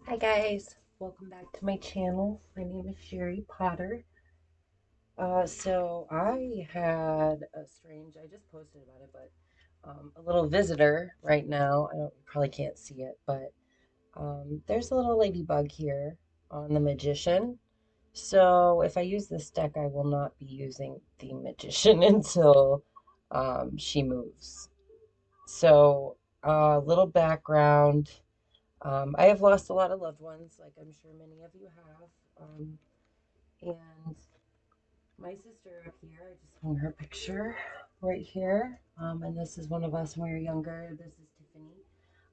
Hi guys, welcome back to my channel. My name is Shari Potter. So I had a strange, I just posted about it, but a little visitor right now. You probably can't see it, but there's a little ladybug here on the magician. So if I use this deck, I will not be using the magician until she moves. So a little background. I have lost a lot of loved ones, like I'm sure many of you have. And my sister up here, I just hung her picture right here. And this is one of us when we were younger. This is Tiffany.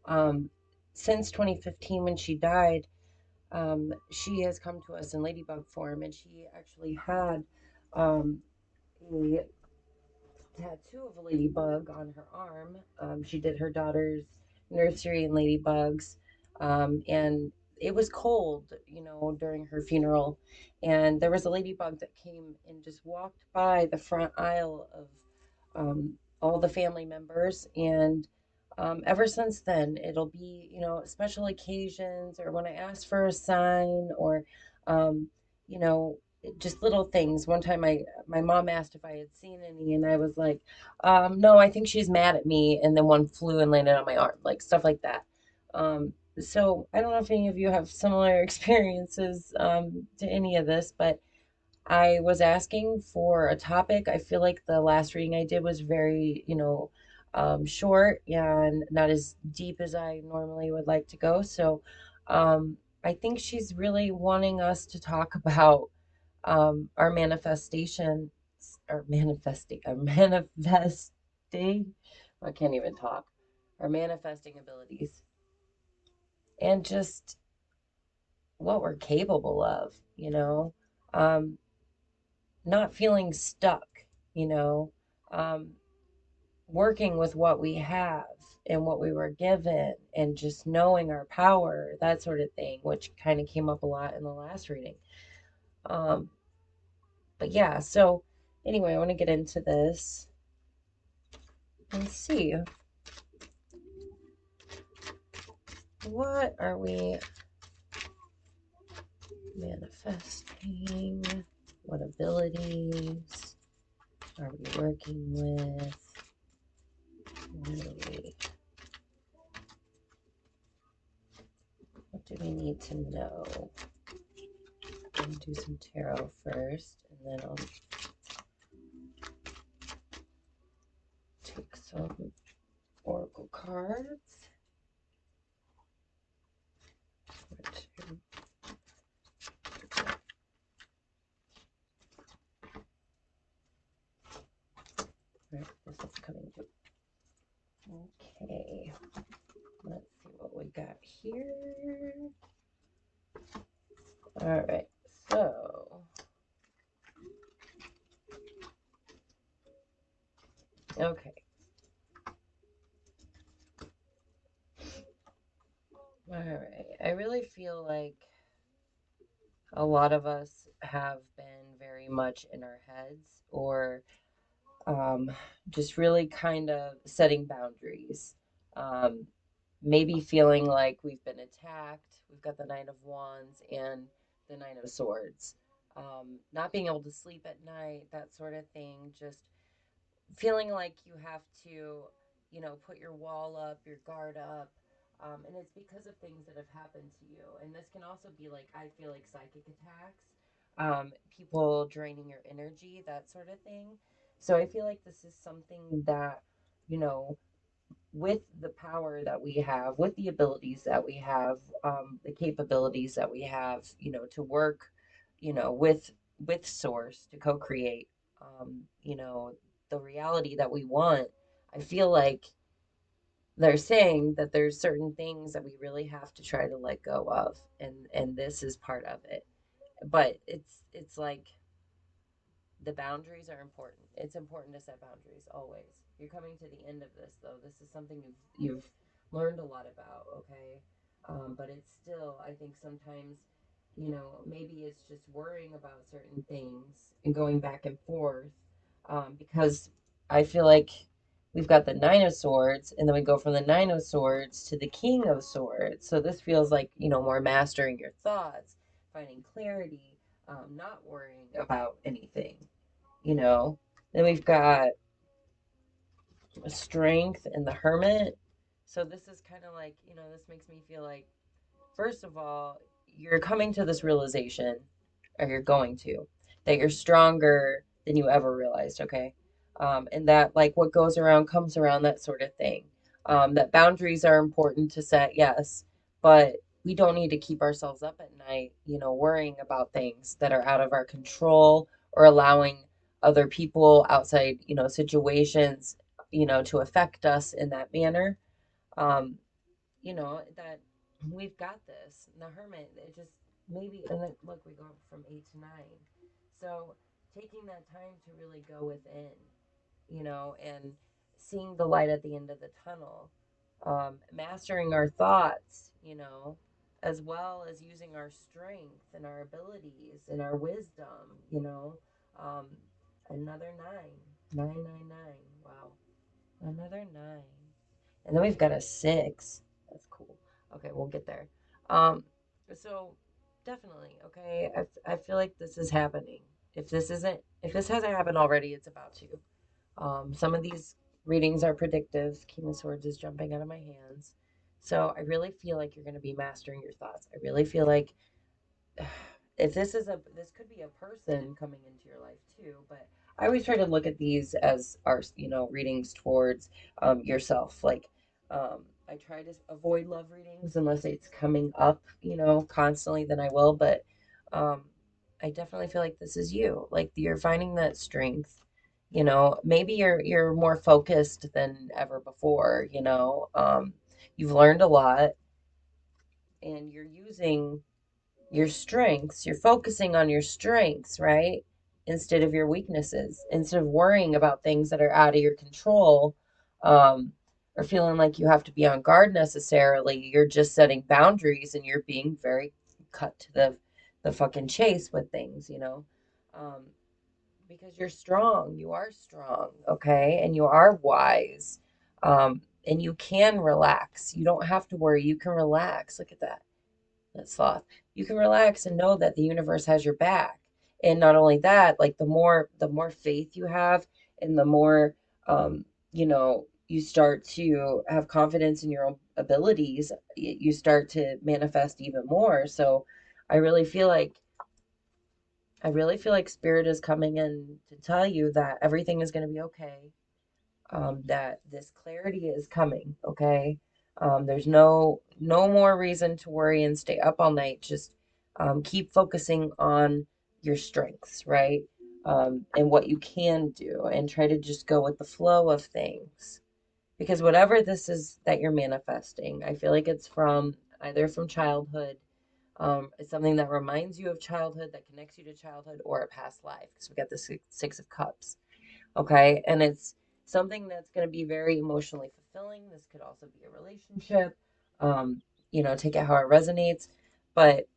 Um, since 2015, when she died, she has come to us in ladybug form, and she actually had a tattoo of a ladybug on her arm. She did her daughter's nursery in ladybugs, and it was cold, during her funeral. And there was a ladybug that came and just walked by the front aisle of all the family members. And ever since then, it'll be, special occasions or when I ask for a sign or, you know, just little things. One time my mom asked if I had seen any, and I was like, no, I think she's mad at me. And then one flew and landed on my arm, like stuff like that. So I don't know if any of you have similar experiences to any of this, but I was asking for a topic. I feel like the last reading I did was very, short and not as deep as I normally would like to go. So I think she's really wanting us to talk about our manifestation, our manifesting, I can't even talk, our manifesting abilities, and just what we're capable of, um, not feeling stuck, you know, um, working with what we have and what we were given and just knowing our power, that sort of thing, which kind of came up a lot in the last reading. Um, but yeah, so anyway, I want to get into this and see what are we manifesting? What abilities are we working with? What do we need to know? I'm going to do some tarot first, and then I'll take some oracle cards. Right, this is coming to. Okay, let's see what we got here. All right, so okay. All right, I really feel like a lot of us have been very much in our heads or um, just really kind of setting boundaries. Um, Maybe feeling like we've been attacked. We've got the Knight of Wands and the Knight of Swords. Not being able to sleep at night, that sort of thing. Just feeling like you have to, put your wall up, your guard up. And it's because of things that have happened to you. And this can also be like, I feel like psychic attacks, people draining your energy, that sort of thing. So I feel like this is something that, you know, with the power that we have, with the abilities that we have, the capabilities that we have, to work, with source to co-create, the reality that we want. I feel like they're saying that there's certain things that we really have to try to let go of, and this is part of it. But it's like the boundaries are important. It's important to set boundaries always. You're coming to the end of this though. This is something you've learned a lot about, okay? But it's still, I think sometimes, maybe it's just worrying about certain things and going back and forth, because I feel like we've got the Nine of Swords, and then we go from the Nine of Swords to the King of Swords. So this feels like, more mastering your thoughts, finding clarity, not worrying about anything, you know. Then we've got Strength and the Hermit. So this is kind of like, this makes me feel like, first of all, you're coming to this realization, or you're going to, that you're stronger than you ever realized, okay? And that, like, what goes around comes around, that sort of thing. That boundaries are important to set, yes, but we don't need to keep ourselves up at night, worrying about things that are out of our control, or allowing other people outside, situations, to affect us in that manner. Um, that we've got this. And the Hermit, it just maybe, and then look, we go from 8 to 9. So taking that time to really go within, and seeing the light at the end of the tunnel, mastering our thoughts, as well as using our strength and our abilities and our wisdom, um, another 9. Wow. Another 9. And then we've got a 6. That's cool. Okay, we'll get there. Um, so definitely, okay. I feel like this is happening. If this hasn't happened already, it's about to. Some of these readings are predictive. King of Swords is jumping out of my hands. So I really feel like you're going to be mastering your thoughts. I really feel like if this could be a person coming into your life too, but I always try to look at these as our readings towards yourself. Like, I try to avoid love readings unless it's coming up constantly, then I will. But um I definitely feel like this is you, like you're finding that strength. Maybe you're more focused than ever before. You've learned a lot, and you're using your strengths. You're focusing on your strengths, right? Instead of your weaknesses, instead of worrying about things that are out of your control, um, or feeling like you have to be on guard necessarily. You're just setting boundaries, and you're being very cut to the fucking chase with things, um, because you're strong. You are strong, okay? And you are wise. And you can relax. You don't have to worry. You can relax. Look at that. That's sloth. You can relax and know that the universe has your back. And not only that, like the more faith you have, and the more you start to have confidence in your own abilities, you start to manifest even more. So I really feel like I really feel like spirit is coming in to tell you that everything is going to be okay, that this clarity is coming. Okay. There's no more reason to worry and stay up all night. Just keep focusing on your strengths, right? And what you can do, and try to just go with the flow of things. Because whatever this is that you're manifesting, I feel like it's from either from childhood, it's something that reminds you of childhood, that connects you to childhood, or a past life. Because we got the Six of Cups. Okay. And it's something that's going to be very emotionally fulfilling. This could also be a relationship. Um, take it how it resonates. But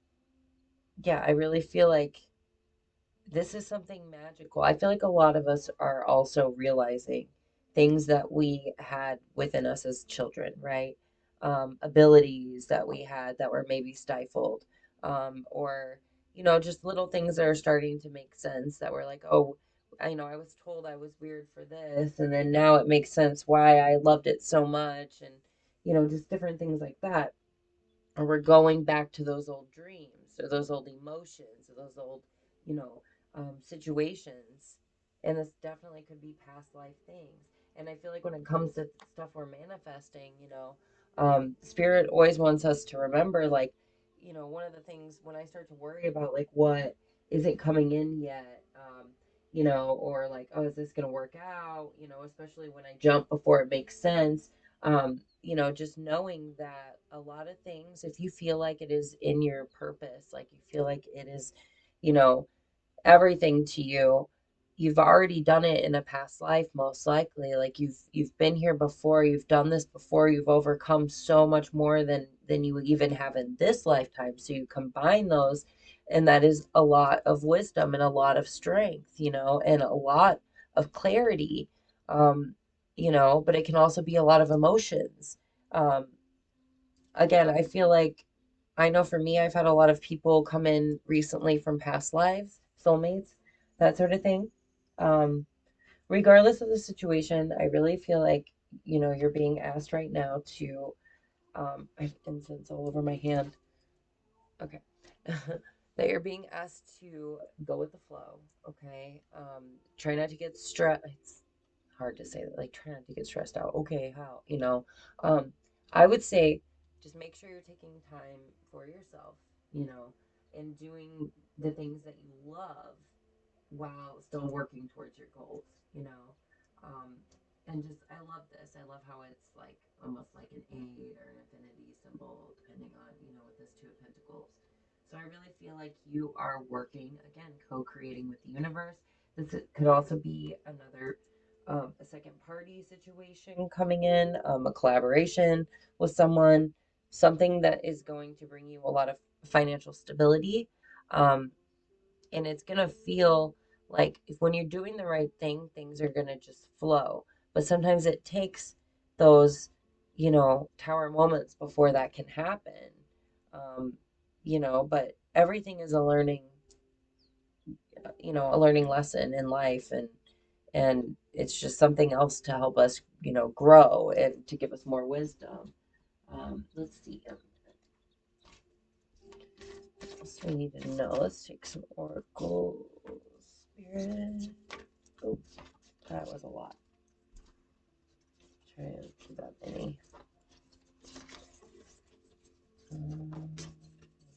yeah, I really feel like this is something magical. I feel like a lot of us are also realizing things that we had within us as children, right? Abilities that we had that were maybe stifled, or just little things that are starting to make sense, that were like, oh, I was told I was weird for this, and then now it makes sense why I loved it so much, and just different things like that. Or we're going back to those old dreams, or those old emotions, or those old, you know, situations. And this definitely could be past life things. And I feel like when it comes to stuff we're manifesting, spirit always wants us to remember, like, one of the things when I start to worry about, like, what isn't coming in yet, or like, oh, is this going to work out? Especially when I jump before it makes sense. Just knowing that a lot of things, if you feel like it is in your purpose, like you feel like it is, you know, everything to you, you've already done it in a past life, most likely. Like you've been here before, you've done this before, you've overcome so much more than you even have in this lifetime. So you combine those, and that is a lot of wisdom and a lot of strength, and a lot of clarity. Um, but it can also be a lot of emotions. Um, Again, I feel like I know for me, I've had a lot of people come in recently from past lives, soulmates, that sort of thing. Um, Regardless of the situation, I really feel like, you're being asked right now to, I have incense all over my hand. Okay. That you're being asked to go with the flow, okay? Try not to get stressed. It's hard to say that, like, try not to get stressed out. Okay, how? I would say just make sure you're taking time for yourself, you know, and doing the things that you love while still working towards your goals, you know. Um, and just, I love this. I love how it's like almost like an 8 or an infinity symbol, depending on, with this Two of Pentacles. So I really feel like you are working, again, co creating with the universe. This could also be another, a second party situation coming in, a collaboration with someone, something that is going to bring you a lot of financial stability. Um, and it's going to feel like if when you're doing the right thing, things are going to just flow. But sometimes it takes those, tower moments before that can happen. Um, but everything is a learning lesson in life, and it's just something else to help us, grow and to give us more wisdom. Let's see. What else do we need to know? Let's take some oracle spirit. Oh, that was a lot. Try and do that many.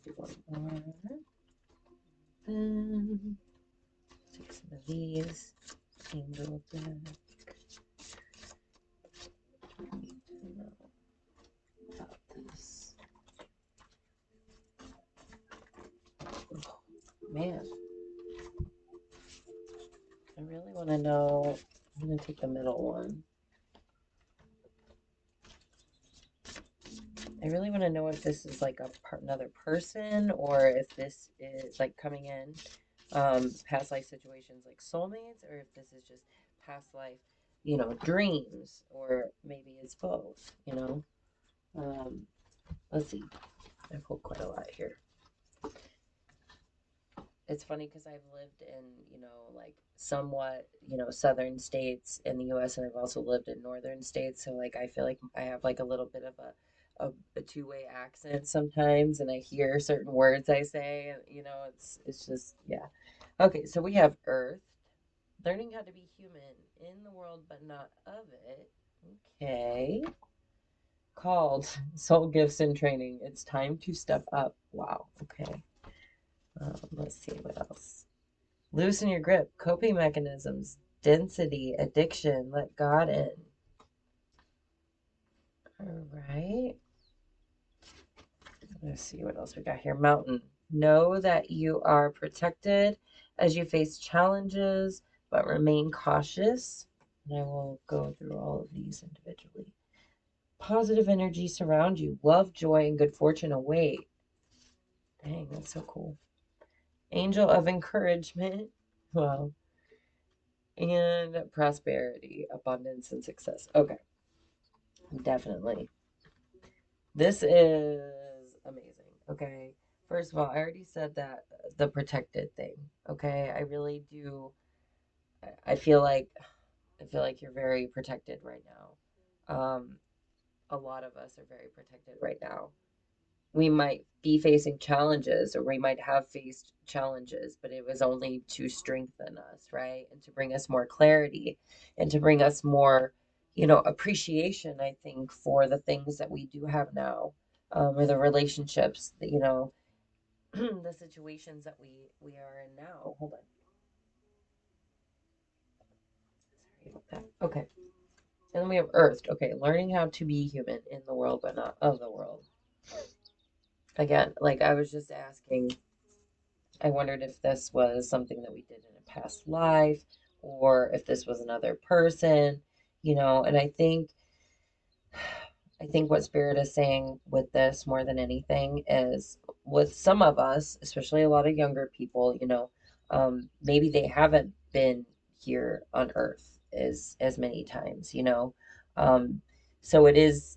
Do one more. Then take some of these. Angel deck. I need to know about this. Oh, man. I really want to know. I'm going to take the middle one. I really want to know if this is like another person, or if this is like coming in past life situations like soulmates, or if this is just past life, dreams, or maybe it's both, let's see. I pulled quite a lot here. It's funny because I've lived in, like somewhat, southern states in the US, and I've also lived in northern states. So like I feel like I have like a little bit of a two-way accent sometimes, and I hear certain words I say, and it's just, yeah. Okay, so we have Earth, learning how to be human in the world but not of it. Okay. Called Soul Gifts and Training. It's time to step up. Wow. Okay. Let's see what else. Loosen your grip, coping mechanisms, density, addiction, let God in. All right. Let's see what else we got here. Mountain. Know that you are protected as you face challenges, but remain cautious. And I will go through all of these individually. Positive energy surround you. Love, joy, and good fortune await. Dang, that's so cool. Angel of encouragement. Wow. And prosperity, abundance, and success. Okay. Definitely. This is amazing. Okay. First of all, I already said that the protected thing. Okay. I really do. I feel like you're very protected right now. A lot of us are very protected right now. We might be facing challenges, or we might have faced challenges, but it was only to strengthen us, right? And to bring us more clarity, and to bring us more, appreciation, I think, for the things that we do have now, or the relationships that, the situations that we are in now. Hold on. Sorry about that. Okay. And then we have Earth. Okay. Learning how to be human in the world, but not of the world. Again, like I was just asking, I wondered if this was something that we did in a past life, or if this was another person, and I think what Spirit is saying with this more than anything is, with some of us, especially a lot of younger people, maybe they haven't been here on Earth. as many times, you know. Um, so it is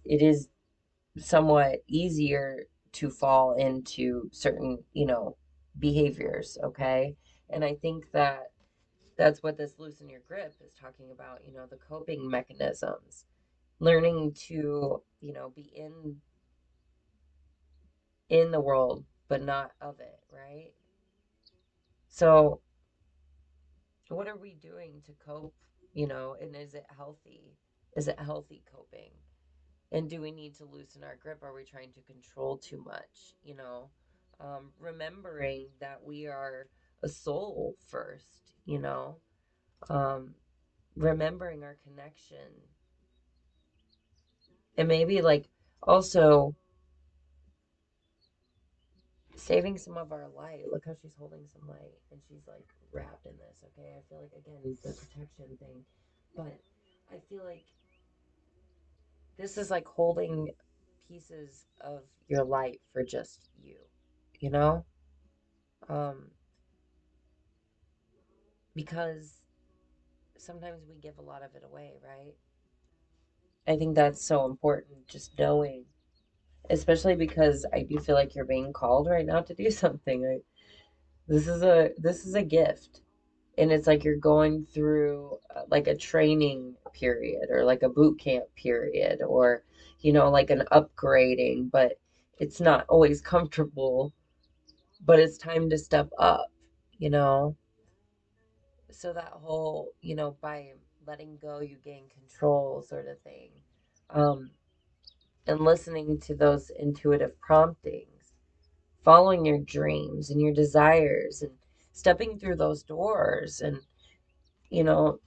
somewhat easier to fall into certain, you know, behaviors, okay? And I think that that's what this loosen your grip is talking about, you know, the coping mechanisms, learning to, you know, be in the world but not of it, right? So what are we doing to cope, you know, and is it healthy? Is it healthy coping? And do we need to loosen our grip? Are we trying to control too much, you know? Remembering that we are a soul first, you know? um, remembering our connection, and maybe like also saving some of our light. Look how she's holding some light and she's like wrapped in this. Okay, I feel like again the protection thing, but I feel like this is like holding pieces of your light for just you know, um, because sometimes we give a lot of it away, right? I think that's so important, just knowing, especially because I do feel like you're being called right now to do something. This is a gift, and it's like you're going through like a training period or like a boot camp period, or you know, like an upgrading, but it's not always comfortable, but it's time to step up, you know. So that whole, you know, by letting go you gain control sort of thing. um and listening to those intuitive promptings, following your dreams and your desires, and stepping through those doors. And you know,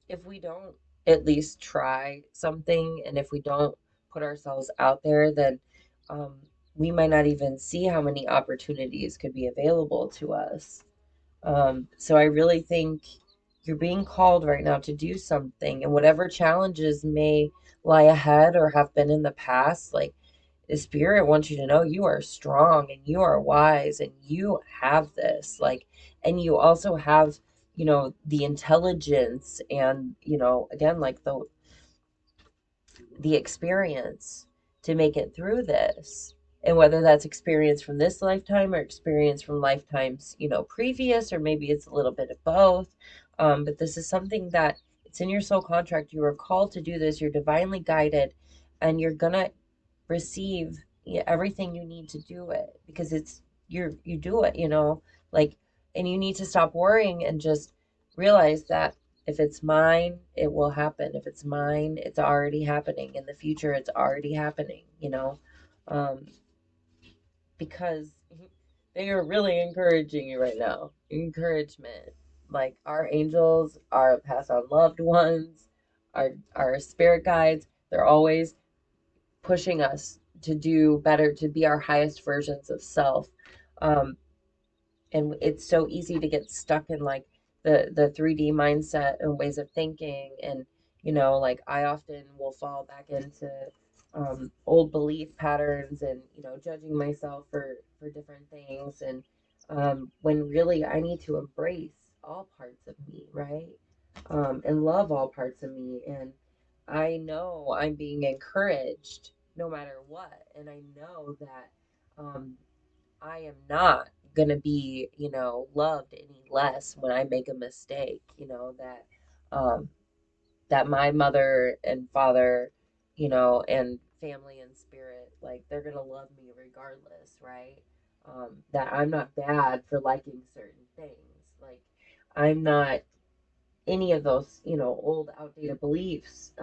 if we don't at least try something, and if we don't put ourselves out there, then um, we might not even see how many opportunities could be available to us. So I really think you're being called right now to do something, and whatever challenges may lie ahead or have been in the past, like the spirit wants you to know you are strong and you are wise and you have this, like, and you also have, you know, the intelligence and, you know, again, like the experience to make it through this. And whether that's experience from this lifetime or experience from lifetimes, you know, previous, or maybe it's a little bit of both. But this is something that it's in your soul contract. You are called to do this. You're divinely guided, and you're gonna receive everything you need to do it, because it's you do it, you know, like, and you need to stop worrying and just realize that if it's mine, it will happen. If it's mine, it's already happening. In the future, it's already happening, you know. um because they are really encouraging you right now. Encouragement, like our angels, our past on loved ones, our spirit guides, they're always pushing us to do better, to be our highest versions of self. Um, and it's so easy to get stuck in like the 3D mindset and ways of thinking. And you know, like I often will fall back into old belief patterns, and you know, judging myself for different things. And when really I need to embrace all parts of me, right? And love all parts of me. And I know I'm being encouraged no matter what. And I know that um, I am not going to be, you know, loved any less when I make a mistake, you know, um, that my mother and father, you know, and family and spirit, like they're going to love me regardless, right? That I'm not bad for liking certain things. Like I'm not any of those, you know, old outdated beliefs.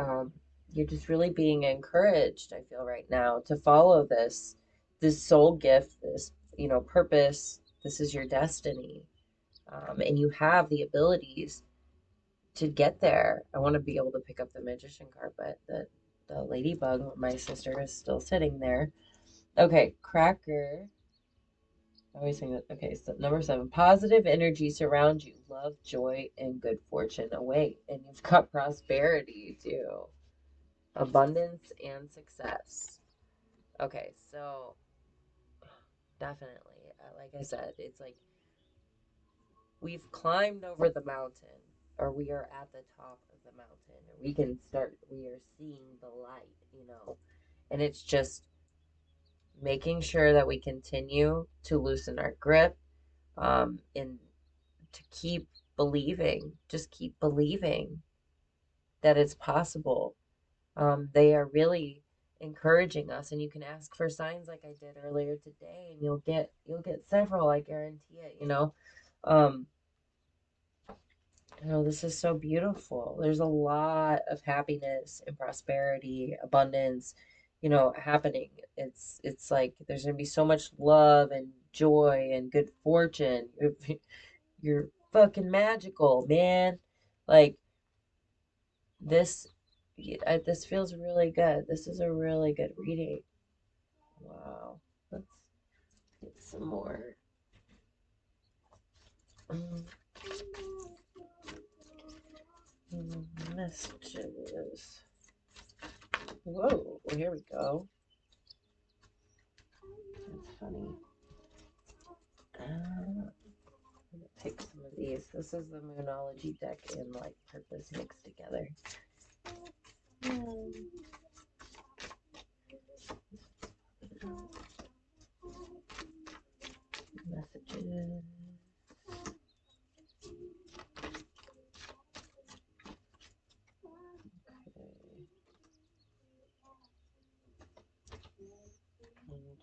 You're just really being encouraged, I feel right now, to follow this soul gift, this, you know, purpose. This is your destiny. And you have the abilities to get there. I want to be able to pick up the magician card, but the ladybug, my sister, is still sitting there. Okay, cracker. I always think that. Okay, so number 7, positive energy surrounds you. Love, joy, and good fortune await. And you've got prosperity too, abundance and success. Okay, so definitely, like I said, it's like we've climbed over the mountain. or we are at the top of the mountain, or we are seeing the light. And it's just making sure that we continue to loosen our grip, and to keep believing, just keep believing that it's possible. They are really encouraging us, and you can ask for signs like I did earlier today, and you'll get several, I guarantee it. Um, this is so beautiful. There's a lot of happiness and prosperity, abundance, happening. It's like there's gonna be so much love and joy and good fortune. You're fucking magical, man. Like this, this feels really good. This is a really good reading. Wow. Let's get some more um, messages. Whoa, well, here we go. That's funny. I'm gonna pick some of these. This is the Moonology deck and Light Purpose mixed together. Messages. Okay.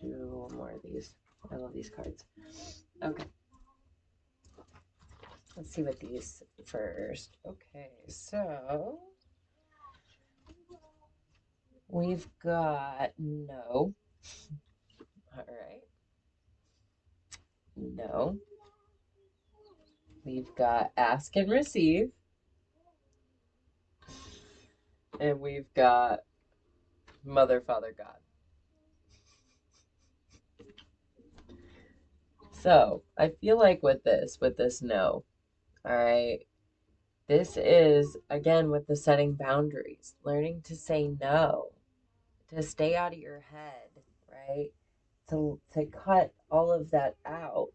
Do one more of these. I love these cards. Okay. Let's see what these first. Okay, so we've got no. All right. No. We've got ask and receive. And we've got Mother, Father, God. So I feel like with this no, all right, this is again with the setting boundaries, learning to say no, to stay out of your head, right? To cut all of that out,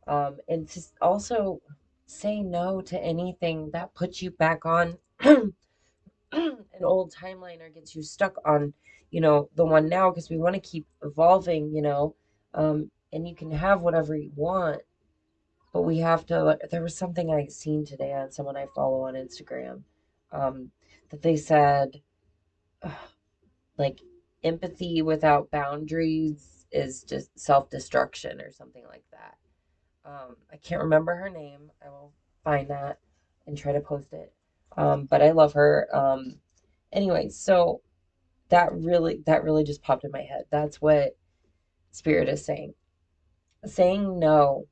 and to also say no to anything that puts you back on an old timeline or gets you stuck on, the one now, because we want to keep evolving, and you can have whatever you want, but we have to. There was something I seen today on someone I follow on Instagram, um, that they said, like, empathy without boundaries is just self-destruction or something like that. I can't remember her name. I will find that and try to post it. But I love her. Anyway, so that really just popped in my head. That's what Spirit is saying. Saying no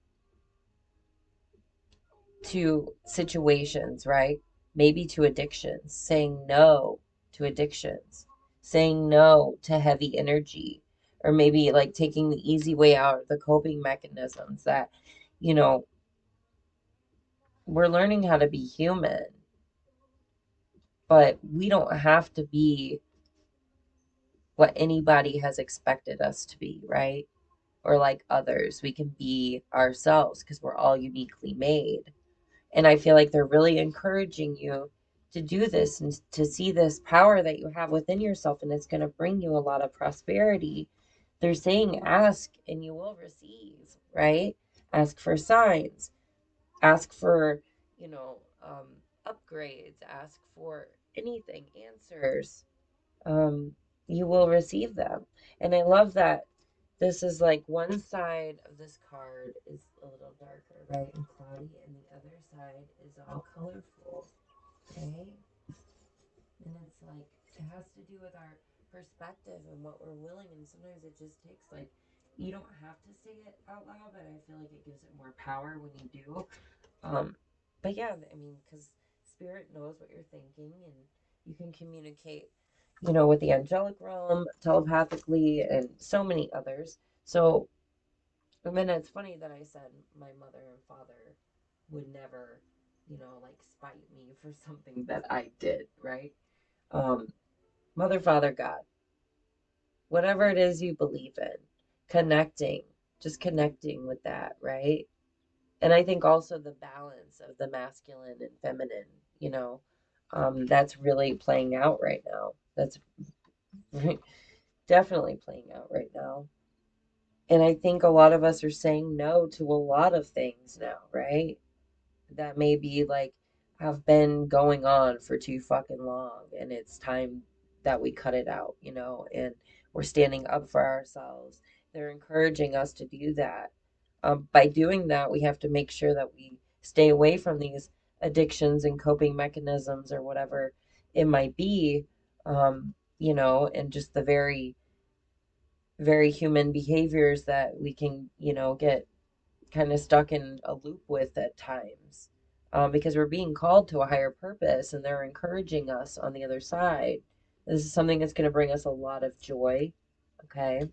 to situations, right? Maybe to addictions. Saying no to addictions. Saying no to heavy energy. Or maybe like taking the easy way out of the coping mechanisms that, you know, we're learning how to be human, but we don't have to be what anybody has expected us to be, right? Or like others. We can be ourselves because we're all uniquely made. And I feel like they're really encouraging you to do this and to see this power that you have within yourself, and it's going to bring you a lot of prosperity. They're saying ask and you will receive, right? Ask for signs, ask for, upgrades, ask for anything, answers. Um, you will receive them. And I love that this is like one side of this card is a little darker, right, and cloudy, and the other side is all colorful, okay? And it's like, it has to do with our perspective and what we're willing, and sometimes it just takes, like, you don't have to say it out loud, but I feel like it gives it more power when you do. But yeah, I mean, because Spirit knows what you're thinking, and you can communicate, with the angelic realm telepathically and so many others. So, I mean, it's funny that I said my mother and father would never, like spite me for something that I did, right? Um, Mother, Father, God, whatever it is you believe in, connecting, just connecting with that, right? And I think also the balance of the masculine and feminine, that's really playing out right now. That's definitely playing out right now. And I think a lot of us are saying no to a lot of things now, right? That maybe like have been going on for too fucking long, and it's time that we cut it out, and we're standing up for ourselves. They're encouraging us to do that. By doing that, we have to make sure that we stay away from these addictions and coping mechanisms or whatever it might be, and just the very, very human behaviors that we can, get kind of stuck in a loop with at times, because we're being called to a higher purpose and they're encouraging us on the other side. This is something that's going to bring us a lot of joy. Okay.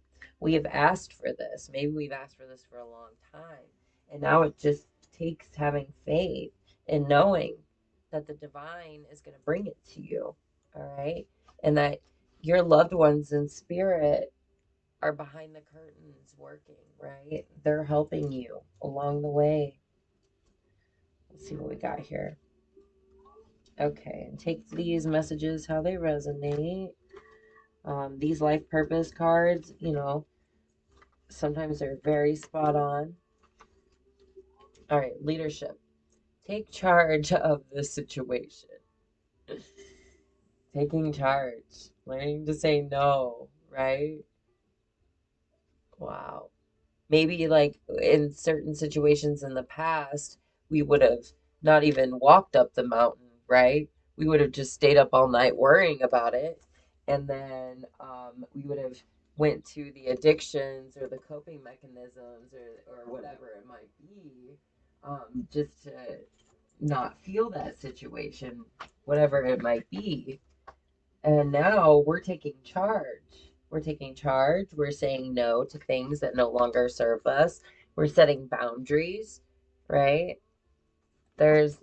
We have asked for this. Maybe we've asked for this for a long time. And now it just takes having faith and knowing that the divine is going to bring it to you. All right. And that your loved ones in spirit are behind the curtains working, right? They're helping you along the way. Let's see what we got here. Okay, and take these messages how they resonate. These life purpose cards, sometimes they're very spot on. All right, leadership. Take charge of the situation. Taking charge, learning to say no, right? Wow. Maybe like in certain situations in the past, we would have not even walked up the mountain, right? We would have just stayed up all night worrying about it. And then we would have went to the addictions or the coping mechanisms or whatever it might be, just to not feel that situation, whatever it might be. And now we're taking charge. We're taking charge. We're saying no to things that no longer serve us. We're setting boundaries, right? There's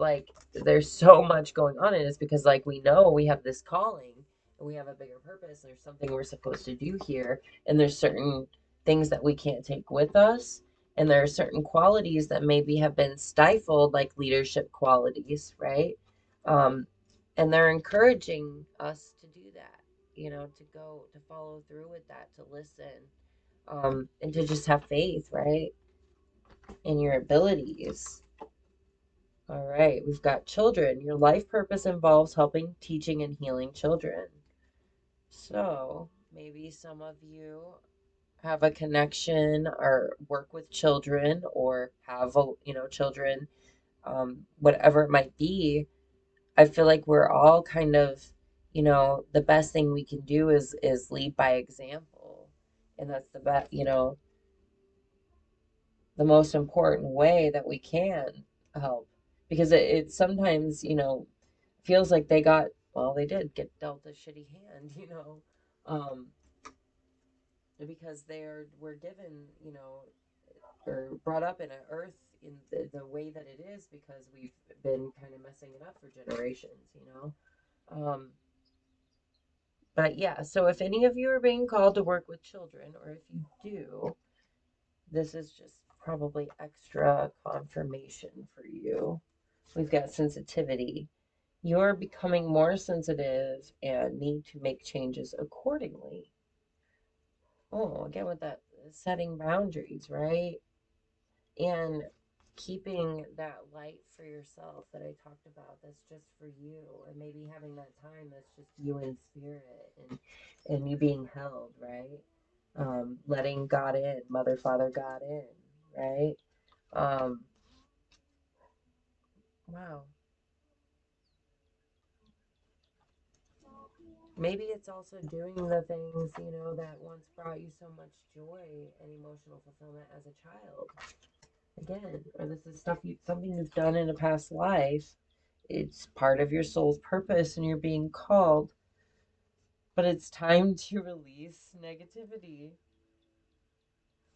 so much going on, and it's because like we know we have this calling and we have a bigger purpose. There's something we're supposed to do here, and there's certain things that we can't take with us, and there are certain qualities that maybe have been stifled, like leadership qualities, right? Um, and they're encouraging us to do that, to go to follow through with that, to listen, and to just have faith, right, in your abilities. All right, we've got children. Your life purpose involves helping, teaching, and healing children. So maybe some of you have a connection or work with children or have, children, whatever it might be. I feel like we're all kind of, the best thing we can do is lead by example. And that's the best, the most important way that we can help, because it sometimes feels like they did get dealt a shitty hand, um because were given, or brought up in an earth in the way that it is, because we've been kind of messing it up for generations, but yeah, so if any of you are being called to work with children, or if you do, this is just probably extra confirmation for you. We've got sensitivity. You're becoming more sensitive and need to make changes accordingly. Oh, again with that setting boundaries, right? And keeping that light for yourself that I talked about, that's just for you, and maybe having that time that's just you in spirit, and you being held, right? Letting God in, Mother, Father, God in, right? Um, wow. Maybe it's also doing the things, that once brought you so much joy and emotional fulfillment as a child. Again, or this is something you've done in a past life. It's part of your soul's purpose and you're being called, but it's time to release negativity.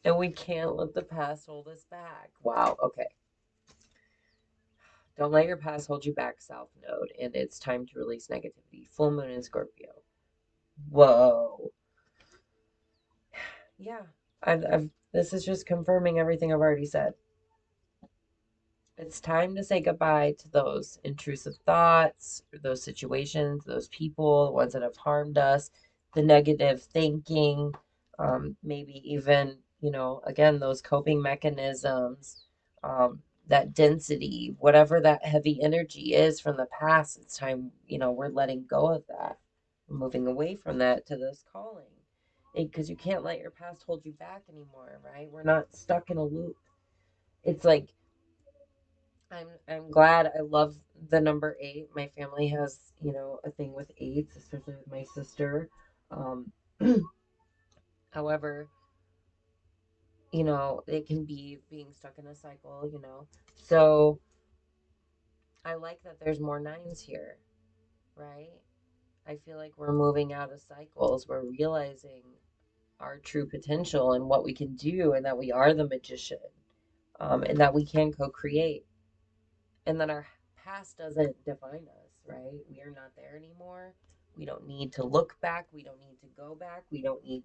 And we can't let the past hold us back. Wow, okay. Don't let your past hold you back, South Node. And it's time to release negativity. Full moon in Scorpio. Whoa. Yeah. This is just confirming everything I've already said. It's time to say goodbye to those intrusive thoughts, those situations, those people, the ones that have harmed us, the negative thinking, maybe even, again, those coping mechanisms, that density, whatever that heavy energy is from the past. It's time, we're letting go of that. We're moving away from that to this calling. Because you can't let your past hold you back anymore, right? We're not stuck in a loop. It's like I'm glad. I love the number 8. My family has, a thing with 8s, especially with my sister. Um, however, it can be being stuck in a cycle. So I like that there's more 9s here, right? I feel like we're moving out of cycles. We're realizing our true potential and what we can do, and that we are the magician, and that we can co-create, and that our past doesn't define us, right? We are not there anymore. We don't need to look back. We don't need to go back. We don't need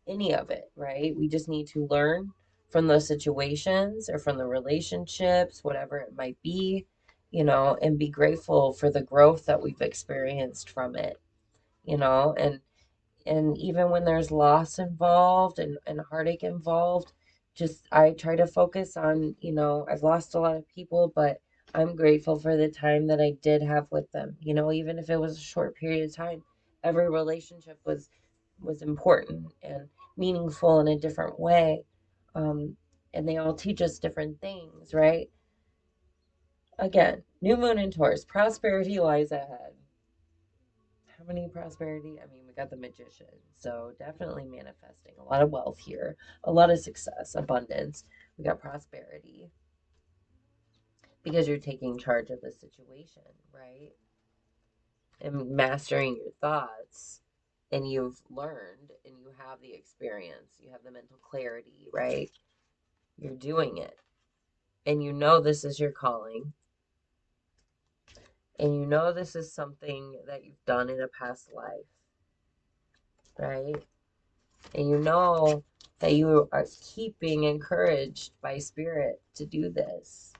any of it, right? We just need to learn from those situations or from the relationships, whatever it might be, and be grateful for the growth that we've experienced from it, and even when there's loss involved and heartache involved, just I try to focus on, I've lost a lot of people, but I'm grateful for the time that I did have with them, even if it was a short period of time. Every relationship was important and meaningful in a different way. um, and they all teach us different things, right? Again, new moon in Taurus, prosperity lies ahead. How many prosperity? I mean, we got the magician. So definitely manifesting a lot of wealth here, a lot of success, abundance. We got prosperity because you're taking charge of the situation, right? And mastering your thoughts. And you've learned and you have the experience, you have the mental clarity, right? You're doing it. And this is your calling. And this is something that you've done in a past life, right? And that you are keeping encouraged by spirit to do this,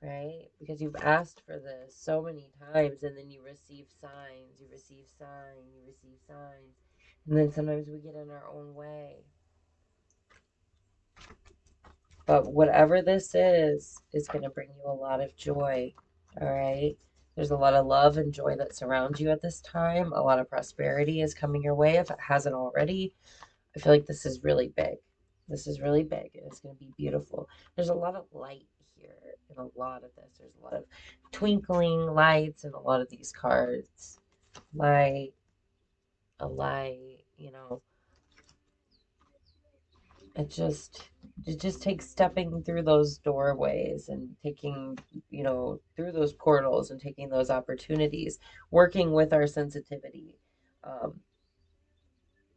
right? Because you've asked for this so many times, and then you receive signs, you receive signs, you receive signs, and then sometimes we get in our own way. But whatever this is going to bring you a lot of joy, all right? There's a lot of love and joy that surrounds you at this time. A lot of prosperity is coming your way if it hasn't already. I feel like this is really big. This is really big, and it's going to be beautiful. There's a lot of light here in a lot of this. There's a lot of twinkling lights in a lot of these cards. Light, a light, it just takes stepping through those doorways and taking, through those portals and taking those opportunities, working with our sensitivity. Um,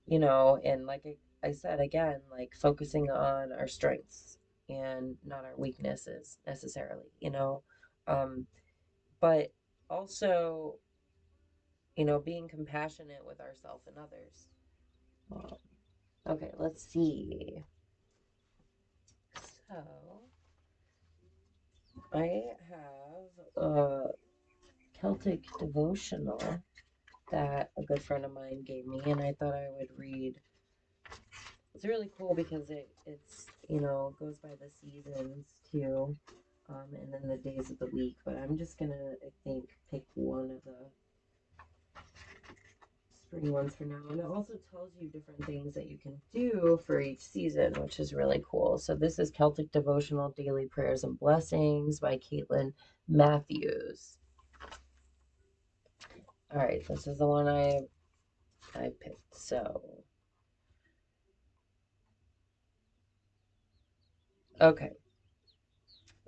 and like I said again, like focusing on our strengths and not our weaknesses necessarily, um, but also, being compassionate with ourselves and others. Okay, let's see. So I have a Celtic devotional that a good friend of mine gave me, and I thought I would read. It's really cool because it's goes by the seasons too, and then the days of the week. But I'm just gonna, I think, pick one of the spring ones for now, and it also tells you different things that you can do for each season, which is really cool. So this is Celtic Devotional Daily Prayers and Blessings by Caitlin Matthews. All right, this is the one I picked. So okay.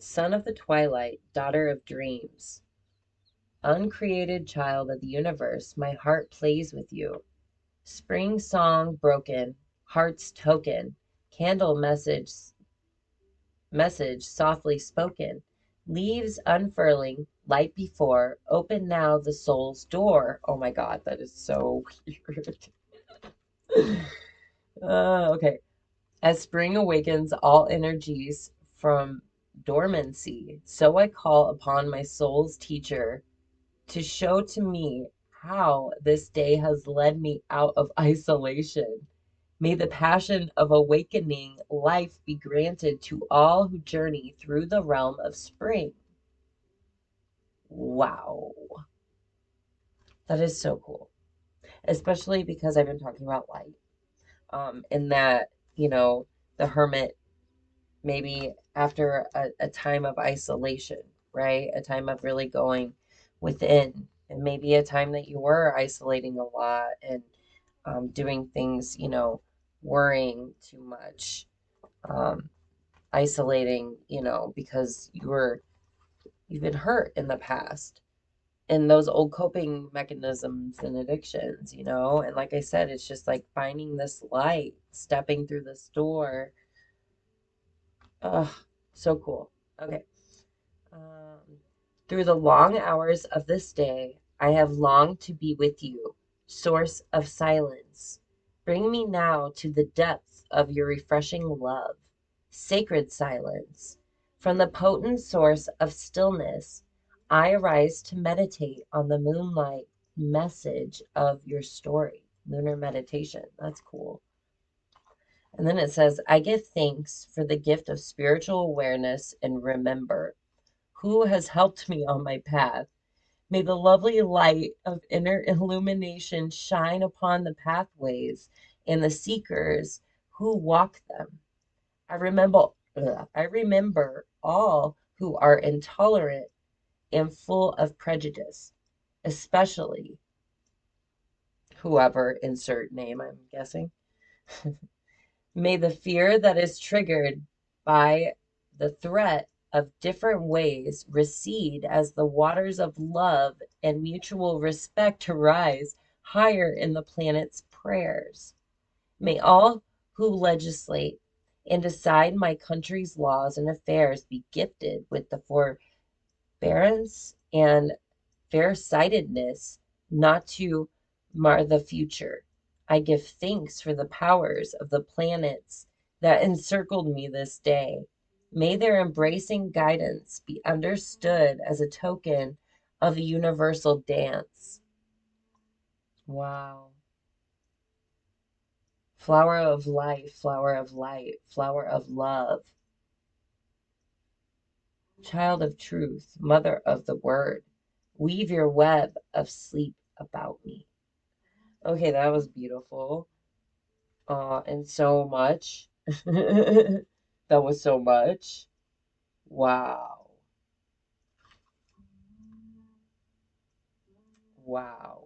Son of the twilight, daughter of dreams, uncreated child of the universe, my heart plays with you. Spring song broken, heart's token, candle message softly spoken. Leaves unfurling, light before, open now the soul's door. Oh my God, that is so weird. Okay. As spring awakens all energies from dormancy. So I call upon my soul's teacher to show to me how this day has led me out of isolation. May the passion of awakening life be granted to all who journey through the realm of spring. Wow. That is so cool. Especially because I've been talking about light. In that, the hermit, maybe after a time of isolation, right? A time of really going within, and maybe a time that you were isolating a lot and doing things, worrying too much, um, isolating, because you've been hurt in the past. And those old coping mechanisms and addictions, and like I said, it's just like finding this light, stepping through this door. Oh, so cool. Okay. Um, Through the long hours of this day, I have longed to be with you, source of silence. Bring me now to the depths of your refreshing love, sacred silence. From the potent source of stillness, I arise to meditate on the moonlight message of your story. Lunar meditation. That's cool. And then it says, I give thanks for the gift of spiritual awareness and remember who has helped me on my path. May the lovely light of inner illumination shine upon the pathways and the seekers who walk them. I remember all who are intolerant and full of prejudice, especially whoever insert name, I'm guessing. May the fear that is triggered by the threat of different ways recede as the waters of love and mutual respect rise higher in the planet's prayers. May all who legislate and decide my country's laws and affairs be gifted with the forbearance and fair-sightedness not to mar the future. I give thanks for the powers of the planets that encircled me this day. May their embracing guidance be understood as a token of the universal dance. Wow. Flower of life, flower of light, flower of love, child of truth, mother of the word, weave your web of sleep about me. Okay, that was beautiful. And so much. That was so much. Wow. Wow.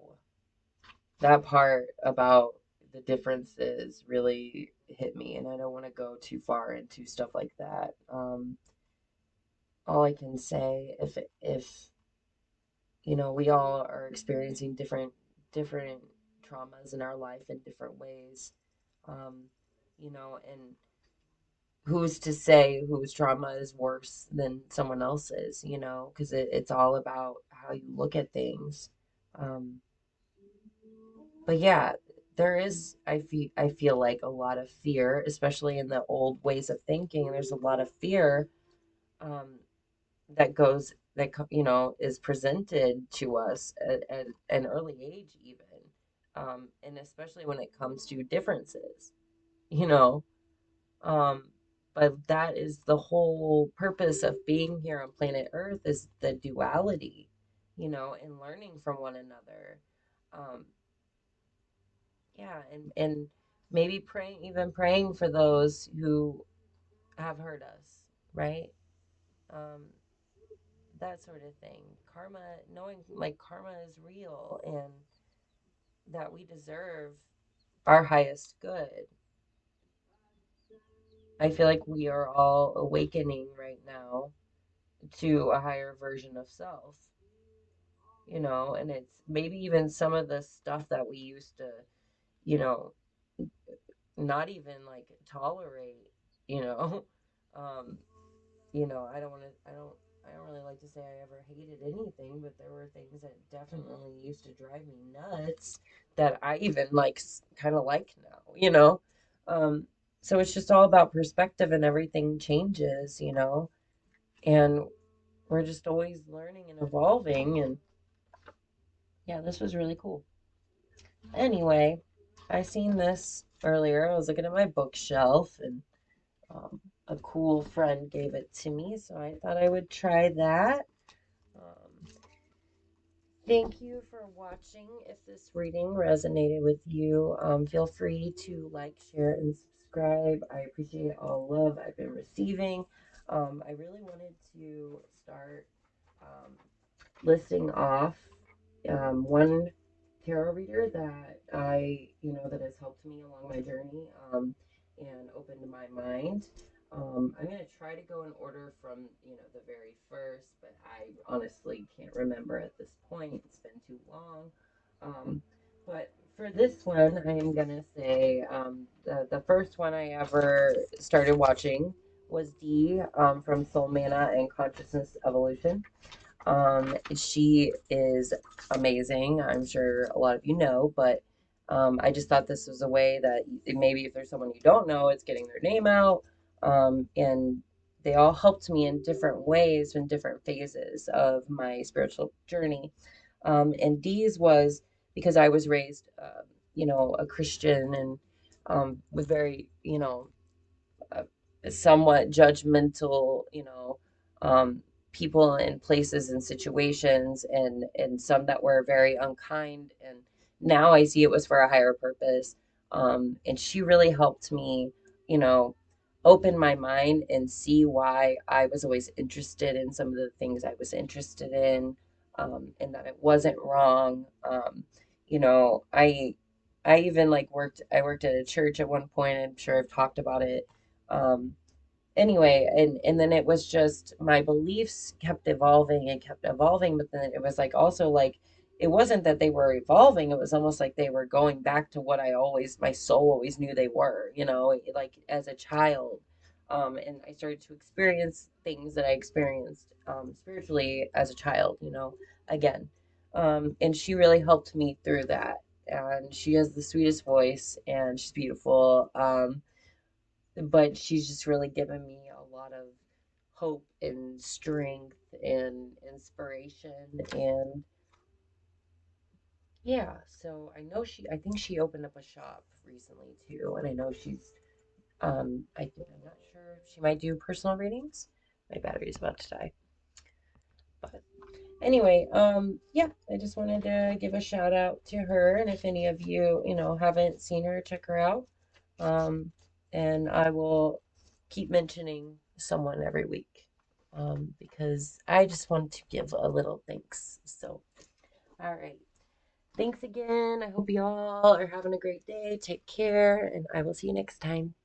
That part about the differences really hit me, and I don't want to go too far into stuff like that. All I can say, if we all are experiencing different traumas in our life in different ways, um, and who's to say whose trauma is worse than someone else's, because it's all about how you look at things. Um, but yeah, there is, I feel like a lot of fear, especially in the old ways of thinking. There's a lot of fear um, that is presented to us at an early age, even, and especially when it comes to differences, you know. Um, but that is the whole purpose of being here on planet Earth is the duality, and learning from one another. Um, yeah, and maybe even praying for those who have hurt us, right? Um, that sort of thing. Karma, knowing like karma is real and that we deserve our highest good. I feel like we are all awakening right now to a higher version of self, and it's maybe even some of the stuff that we used to, you know, not even like tolerate, you know. Um, I don't really like to say I ever hated anything, but there were things that definitely used to drive me nuts that I even like kind of like now, you know. Um, So it's just all about perspective and everything changes, and we're just always learning and evolving. And yeah, this was really cool. Anyway, I seen this earlier. I was looking at my bookshelf and a cool friend gave it to me, so I thought I would try that. Um, Thank you for watching. If this reading resonated with you, feel free to like, share, and subscribe. I appreciate all love I've been receiving. I really wanted to start um, listing off one tarot reader that that has helped me along my journey and opened my mind. I'm going to try to go in order from, the very first, but I honestly can't remember at this point. It's been too long. But for this one, I am going to say the first one I ever started watching was Dee from Soul Mana and Consciousness Evolution. She is amazing. I'm sure a lot of you know, but I just thought this was a way that maybe if there's someone you don't know, it's getting their name out. And they all helped me in different ways in different phases of my spiritual journey. And Dee's was because I was raised, a Christian and with very, uh, somewhat judgmental, um, people and places and situations, and some that were very unkind. And now I see it was for a higher purpose. And she really helped me, you know, open my mind and see why I was always interested in some of the things I was interested in, and that it wasn't wrong. You know, I even I worked at a church at one point. I'm sure I've talked about it. um anyway, and then it was just my beliefs kept evolving and kept evolving, but then it was like also like it wasn't that they were evolving, it was almost like they were going back to what my soul always knew they were, like as a child. And I started to experience things that I experienced spiritually as a child, again. And she really helped me through that, and she has the sweetest voice and she's beautiful. But she's just really given me a lot of hope and strength and inspiration. And yeah, so I think she opened up a shop recently too, and I know I'm not sure, she might do personal readings. My battery's about to die. But anyway, yeah, I just wanted to give a shout out to her, and if any of you, haven't seen her, check her out. Um, and I will keep mentioning someone every week, because I just want to give a little thanks. So, all right. Thanks again. I hope you all are having a great day. Take care, and I will see you next time.